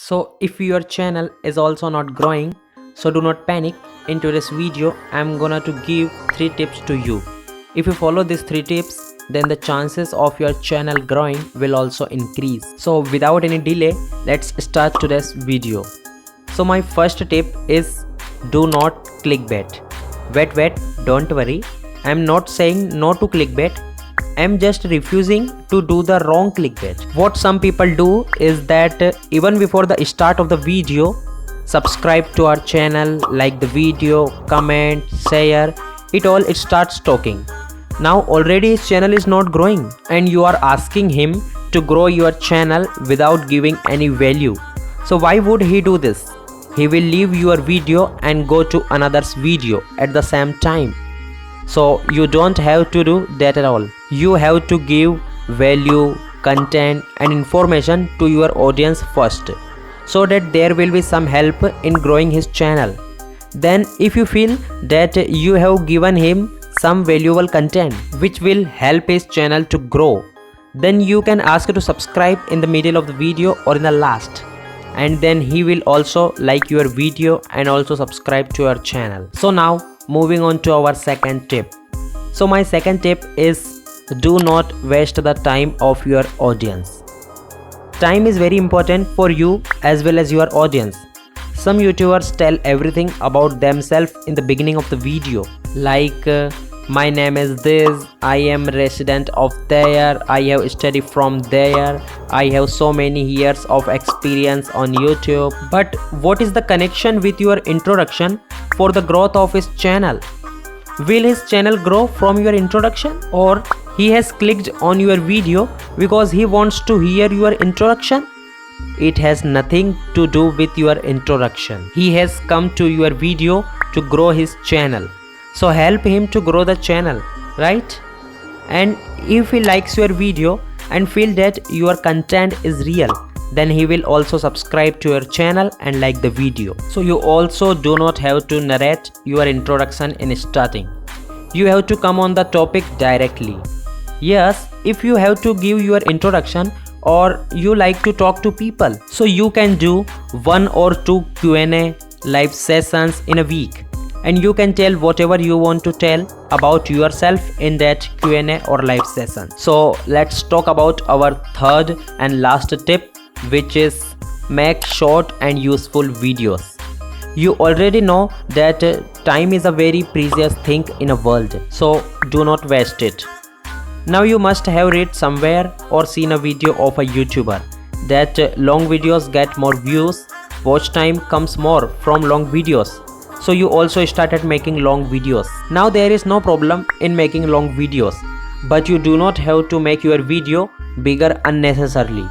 So if your channel is also not growing, so do not panic. In today's video I'm gonna to give 3 tips to you. If you follow these 3 tips, then the chances of your channel growing will also increase. So without any delay, let's start today's video. So my first tip is, do not clickbait. Wait, don't worry. I'm not saying no to clickbait. I'm just refusing to do the wrong clickbait. What some people do is that even before the start of the video, subscribe to our channel, like the video, comment, share, it starts talking. Now already his channel is not growing and you are asking him to grow your channel without giving any value. So why would he do this? He will leave your video and go to another's video at the same time. So you don't have to do that at all. You have to give value, content and information to your audience first, so that there will be some help in growing his channel. Then if you feel that you have given him some valuable content which will help his channel to grow, then you can ask to subscribe in the middle of the video or in the last, and then he will also like your video and also subscribe to your channel. So now moving on to our second tip. So my second tip is, do not waste the time of your audience. Time is very important for you as well as your audience. Some YouTubers tell everything about themselves in the beginning of the video, like my name is this, I am resident of there, I have studied from there, I have so many years of experience on YouTube. But what is the connection with your introduction for the growth of his channel? Will his channel grow from your introduction, or he has clicked on your video because he wants to hear your introduction? It has nothing to do with your introduction. He has come to your video to grow his channel. So help him to grow the channel, right? And if he likes your video and feel that your content is real, then he will also subscribe to your channel and like the video. So you also do not have to narrate your introduction in starting. You have to come on the topic directly. Yes, if you have to give your introduction or you like to talk to people, so you can do 1 or 2 Q&A live sessions in a week, and you can tell whatever you want to tell about yourself in that Q&A or live session. So let's talk about our third and last tip, which is make short and useful videos. You already know that time is a very precious thing in a world, so do not waste it. Now you must have read somewhere or seen a video of a YouTuber that long videos get more views, watch time comes more from long videos. So you also started making long videos. Now there is no problem in making long videos, but you do not have to make your video bigger unnecessarily.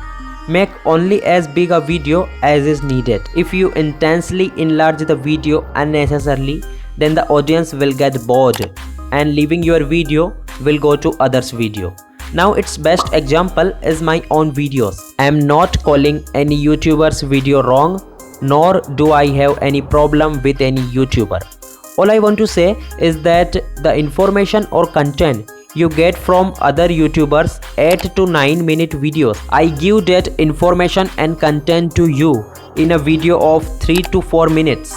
Make only as big a video as is needed. If you intensely enlarge the video unnecessarily, then the audience will get bored and leaving your video will go to others' video. Now its best example is my own videos. I am not calling any YouTuber's video wrong, nor do I have any problem with any YouTuber. All I want to say is that the information or content you get from other YouTubers 8 to 9 minute videos, I give that information and content to you in a video of 3 to 4 minutes.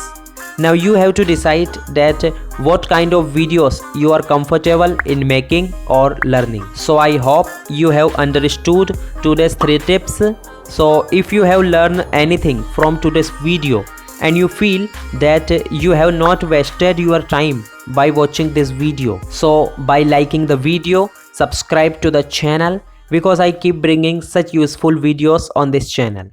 Now you have to decide that what kind of videos you are comfortable in making or learning. So I hope you have understood today's 3 tips. So if you have learned anything from today's video and you feel that you have not wasted your time by watching this video, so by liking the video, subscribe to the channel, because I keep bringing such useful videos on this channel.